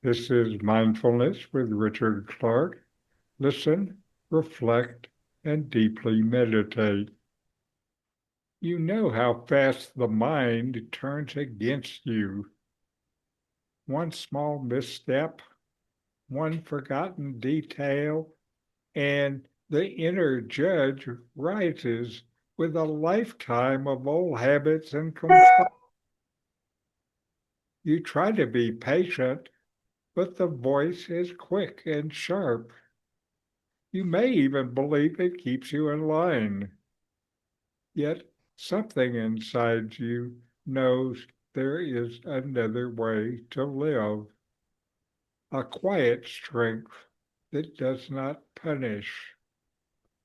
This is Mindfulness with Richard Clarke. Listen, reflect, and deeply meditate. You know how fast the mind turns against you. One small misstep, one forgotten detail, and the inner judge rises with a lifetime of old habits and complaints. You try to be patient, but the voice is quick and sharp. You may even believe it keeps you in line, yet something inside you knows there is another way to live, a quiet strength that does not punish,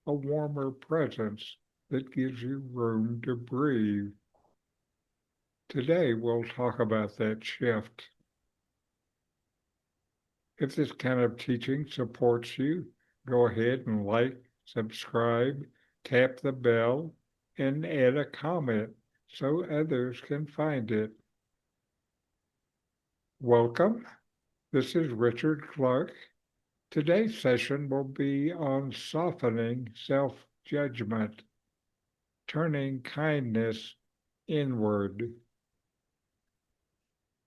a warmer presence that gives you room to breathe. Today, we'll talk about that shift. If this kind of teaching supports you, go ahead and like, subscribe, tap the bell, and add a comment so others can find it. Welcome. This is Richard Clarke. Today's session will be on softening self-judgment, turning kindness inward.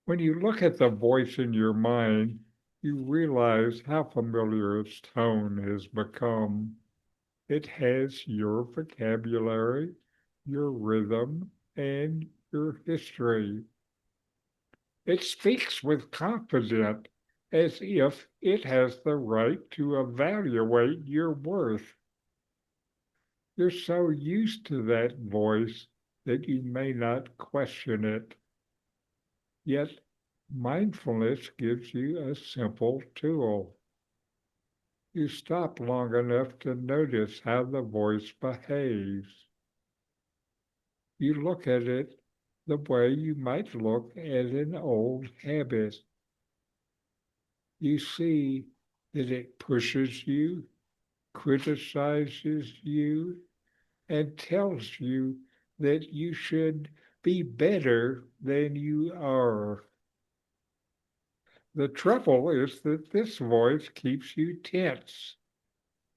When you look at the voice in your mind, you realize how familiar its tone has become. It has your vocabulary, your rhythm, and your history. It speaks with confidence as if it has the right to evaluate your worth. You're so used to that voice that you may not question it. Yet, mindfulness gives you a simple tool. You stop long enough to notice how the voice behaves. You look at it the way you might look at an old habit. You see that it pushes you, criticizes you, and tells you that you should be better than you are. The trouble is that this voice keeps you tense.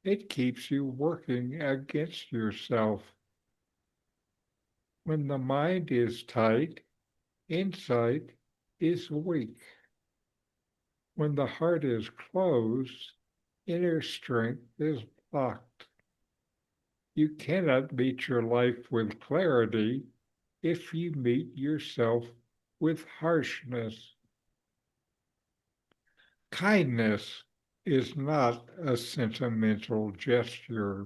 It keeps you working against yourself. When the mind is tight, insight is weak. When the heart is closed, inner strength is blocked. You cannot meet your life with clarity if you meet yourself with harshness. Kindness is not a sentimental gesture.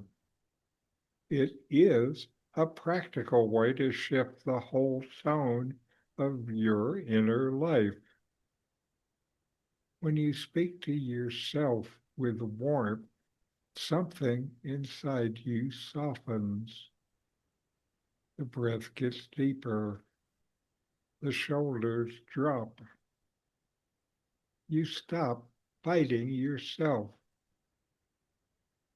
It is a practical way to shift the whole tone of your inner life. When you speak to yourself with warmth, something inside you softens. The breath gets deeper. The shoulders drop. You stop fighting yourself.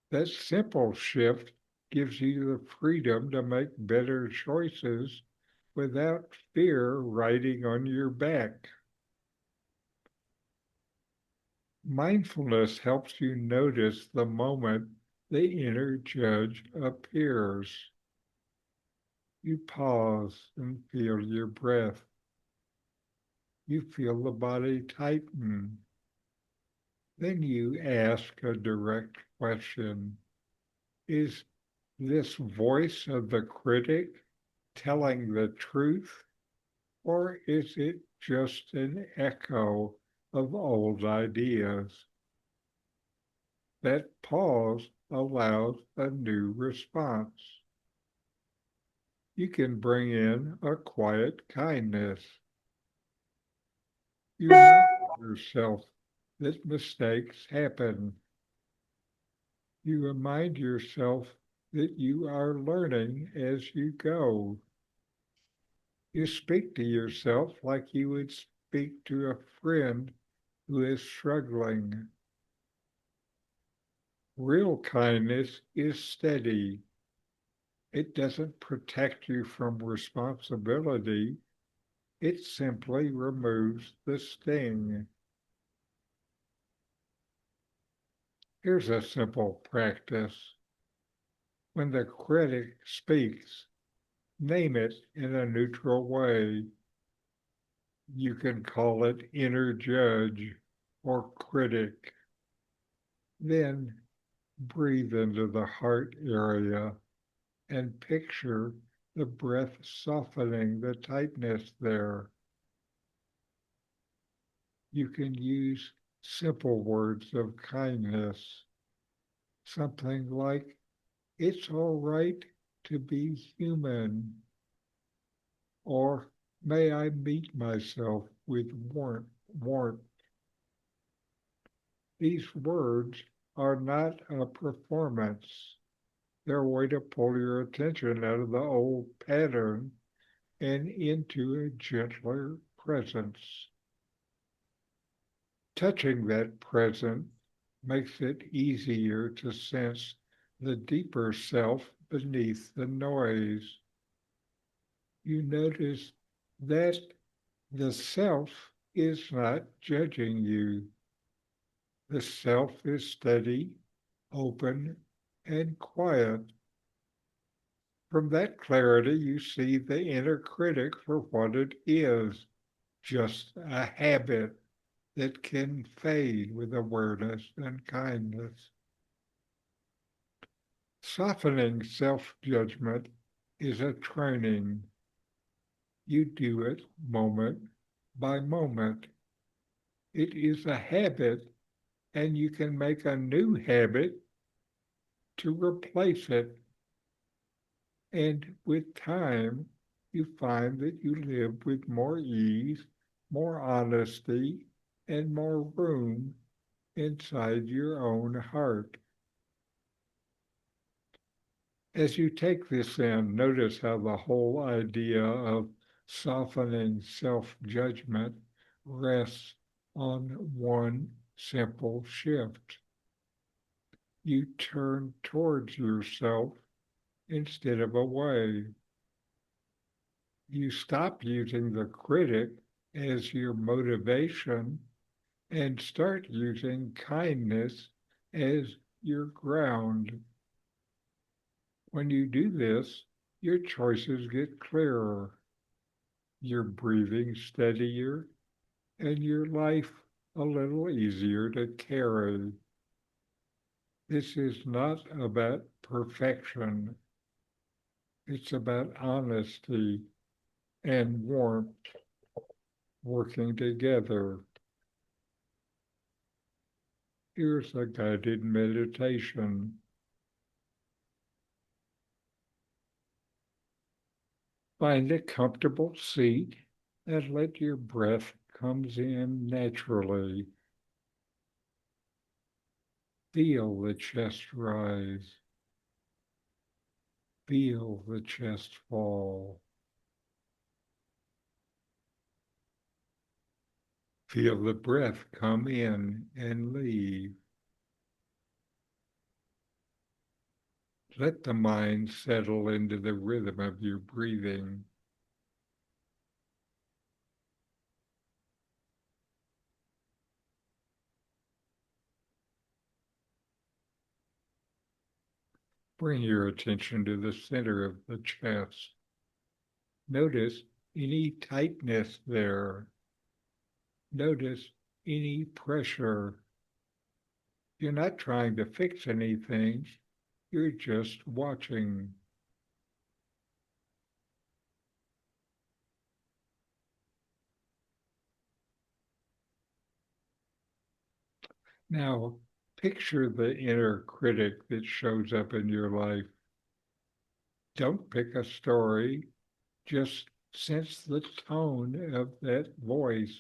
That simple shift gives you the freedom to make better choices without fear riding on your back. Mindfulness helps you notice the moment the inner judge appears. You pause and feel your breath. You feel the body tighten. Then you ask a direct question. Is this voice of the critic telling the truth, or is it just an echo of old ideas? That pause allows a new response. You can bring in a quiet kindness. You remind yourself that mistakes happen. You remind yourself that you are learning as you go. You speak to yourself like you would speak to a friend who is struggling. Real kindness is steady. It doesn't protect you from responsibility. It simply removes the sting. Here's a simple practice. When the critic speaks, name it in a neutral way. You can call it inner judge or critic. Then breathe into the heart area and picture the breath softening the tightness there. You can use simple words of kindness, something like, it's all right to be human, or may I meet myself with warmth. These words are not a performance. They're a way to pull your attention out of the old pattern and into a gentler presence. Touching that present makes it easier to sense the deeper self beneath the noise. You notice that the self is not judging you. The self is steady, open, and quiet. From that clarity, you see the inner critic for what it is, just a habit that can fade with awareness and kindness. Softening self-judgment is a training. You do it moment by moment. It is a habit, and you can make a new habit to replace it. And with time, you find that you live with more ease, more honesty, and more room inside your own heart. As you take this in, notice how the whole idea of softening self-judgment rests on one simple shift. You turn towards yourself instead of away. You stop using the critic as your motivation and start using kindness as your ground. When you do this, your choices get clearer, your breathing steadier, and your life a little easier to carry. This is not about perfection. It's about honesty and warmth working together. Here's a guided meditation. Find a comfortable seat and let your breath comes in naturally. Feel the chest rise. Feel the chest fall. Feel the breath come in and leave. Let the mind settle into the rhythm of your breathing. Bring your attention to the center of the chest. Notice any tightness there. Notice any pressure. You're not trying to fix anything, you're just watching. Now, picture the inner critic that shows up in your life. Don't pick a story, just sense the tone of that voice,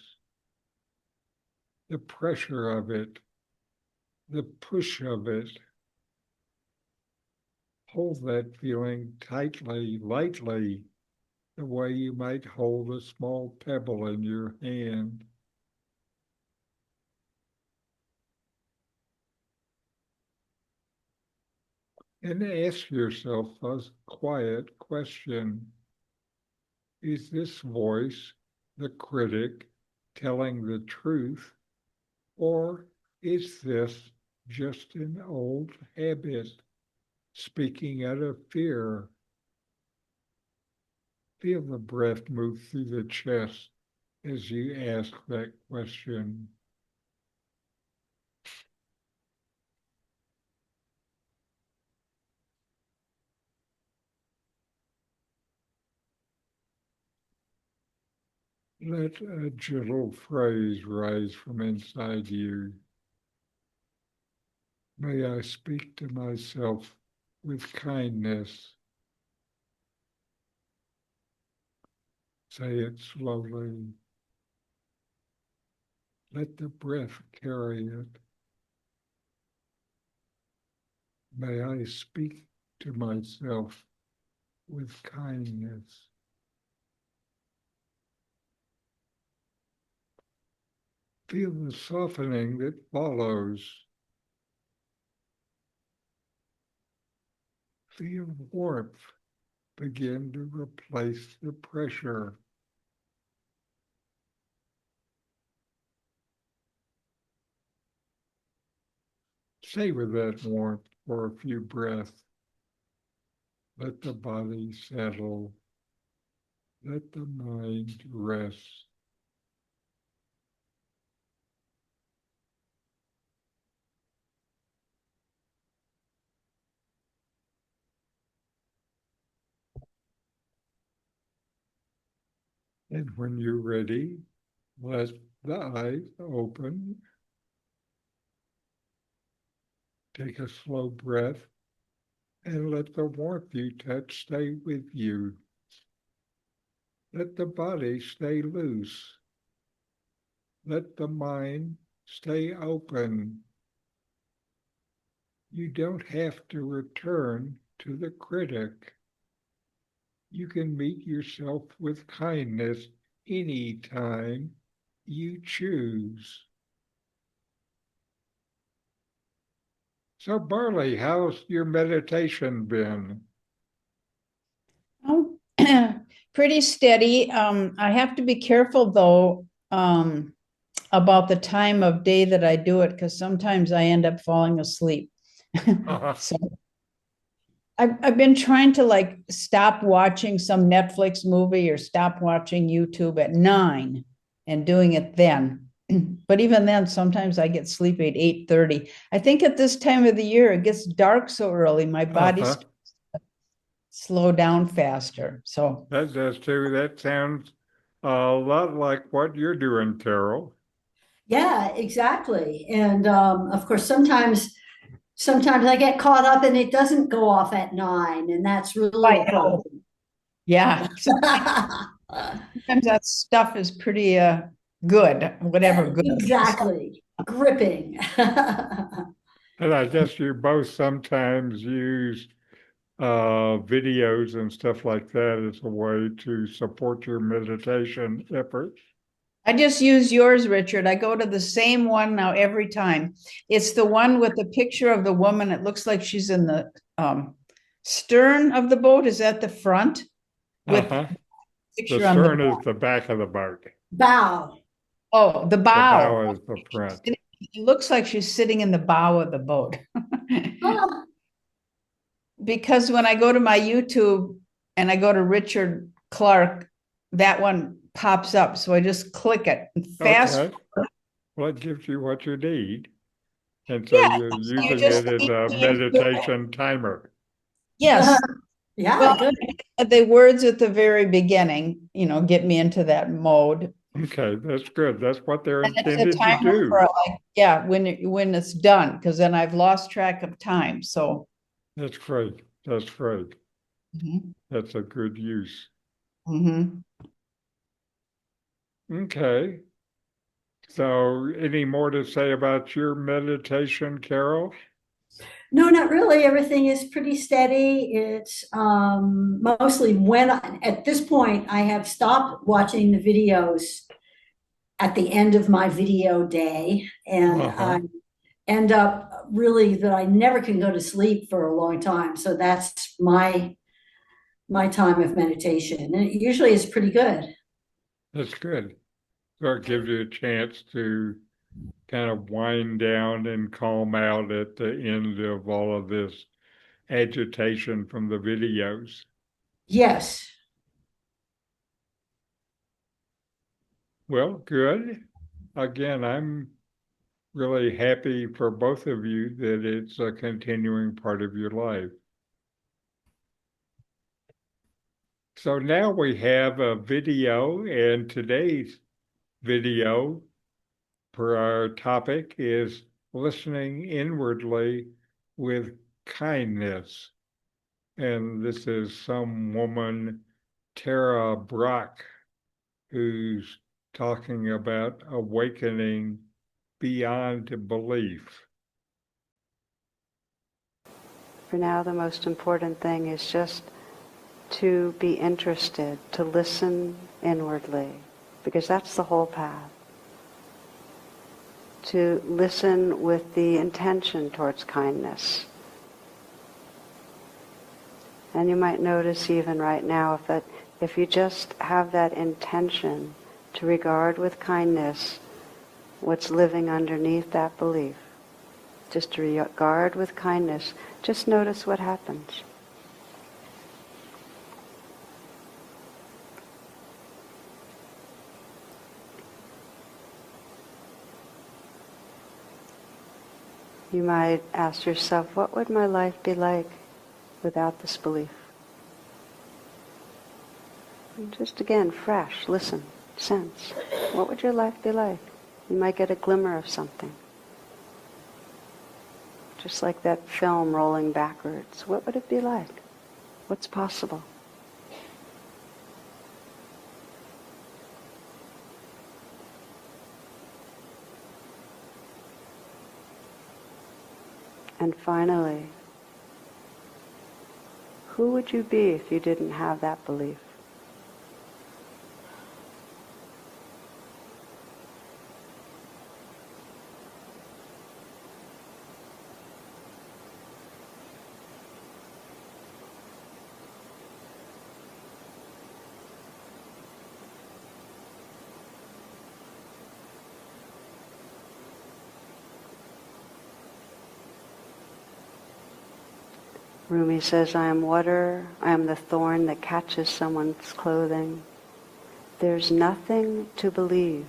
the pressure of it, the push of it. Hold that feeling tightly, lightly, the way you might hold a small pebble in your hand. And ask yourself a quiet question. Is this voice, the critic, telling the truth, or is this just an old habit, speaking out of fear. Feel the breath move through the chest as you ask that question. Let a gentle phrase rise from inside you. May I speak to myself with kindness. Say it slowly. Let the breath carry it. May I speak to myself with kindness. Feel the softening that follows. Feel warmth begin to replace the pressure. Savor that warmth for a few breaths. Let the body settle. Let the mind rest. And when you're ready, let the eyes open. Take a slow breath and let the warmth you touch stay with you. Let the body stay loose. Let the mind stay open. You don't have to return to the critic. You can meet yourself with kindness anytime you choose. So, Barley, how's your meditation been? Oh, pretty steady. I have to be careful though, about the time of day that I do it, because sometimes I end up falling asleep. So I've been trying to like stop watching some Netflix movie or stop watching YouTube at 9 and doing it then. But even then, sometimes I get sleepy at 8:30. I think at this time of the year, it gets dark so early, my body's slow down faster. So That does too. That sounds a lot like what you're doing, Carol. Yeah, exactly. And of course, sometimes I get caught up and it doesn't go off at 9, and that's really I a know. problem. Yeah. Sometimes that stuff is pretty good, whatever good. Exactly. Gripping. And I guess you both sometimes use videos and stuff like that as a way to support your meditation efforts. I just use yours, Richard. I go to the same one now every time. It's the one with the picture of the woman. It looks like she's in the stern of the boat. Is that the front with Uh-huh. The picture on the stern is back? the back of the boat. Bow. Oh, the The bow. bow is the front. It looks like she's sitting in the bow of the boat. Oh, Because when I go to my YouTube and I go to Richard Clarke, that one pops up. So I just click it and fast. Okay. Well, it gives you what you need. And so Yeah, you're you using just it as keep a me into it. meditation timer. Yes. yeah, Well, good. the words at the very beginning, get me into that mode. Okay, that's good. That's what they're And it's a intended to timer do. for like, yeah, when it's done, because then I've lost track of time. So That's great. That's great. mhm, That's a good use. mhm. Okay. So, any more to say about your meditation, Carol? No, not really. Everything is pretty steady. It's mostly at this point, I have stopped watching the videos at the end of my video day, and Uh-huh. I end up really that I never can go to sleep for a long time. So that's my time of meditation, and it usually is pretty good. That's good. So it gives you a chance to kind of wind down and calm out at the end of all of this agitation from the videos. Yes. Well, good. Again, I'm really happy for both of you that it's a continuing part of your life. So now we have a video, and today's video for our topic is listening inwardly with kindness. And this is some woman, Tara Brach, who's talking about awakening beyond belief. For now, the most important thing is just to be interested, to listen inwardly, because that's the whole path. To listen with the intention towards kindness. And you might notice even right now if you just have that intention to regard with kindness what's living underneath that belief, just to regard with kindness, just notice what happens. You might ask yourself, what would my life be like without this belief? And just again, fresh, listen, sense. What would your life be like? You might get a glimmer of something. Just like that film rolling backwards. What would it be like? What's possible? And finally, who would you be if you didn't have that belief? Rumi says, I am water, I am the thorn that catches someone's clothing. There's nothing to believe.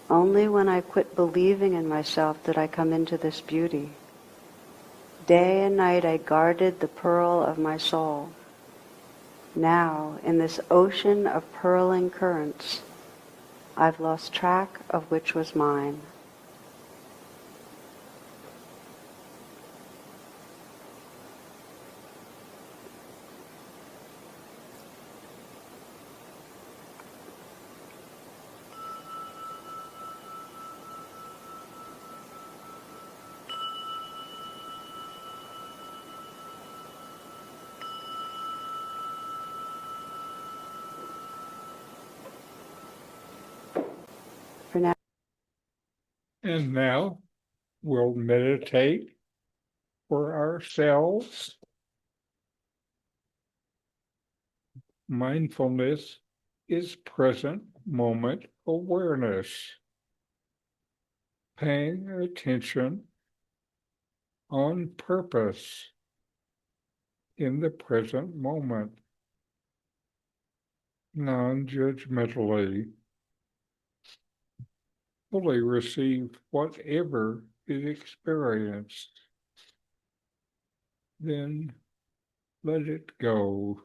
Only when I quit believing in myself did I come into this beauty. Day and night I guarded the pearl of my soul. Now, in this ocean of purling currents, I've lost track of which was mine. For now, And now we'll meditate for ourselves. Mindfulness is present moment awareness, paying attention on purpose in the present moment, non-judgmentally, fully receive whatever is experienced, then let it go.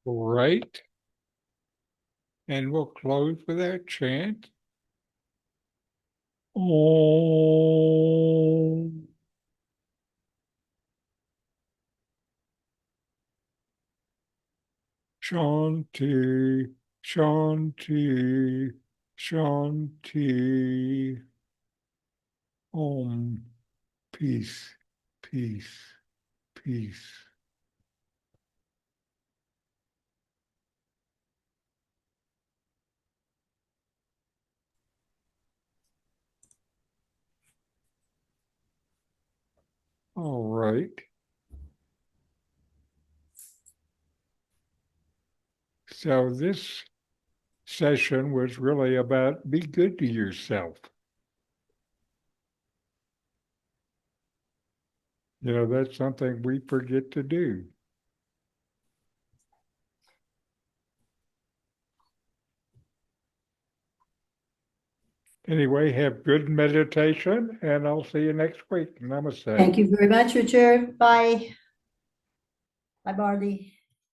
Right. And we'll close with our chant. Om. Shanti, Shanti, Shanti. Om. Peace, peace, peace. All right. So this session was really about be good to yourself. That's something we forget to do. Anyway, have good meditation, and I'll see you next week. Namaste. Thank you very much, Richard. Bye. Bye, Barty.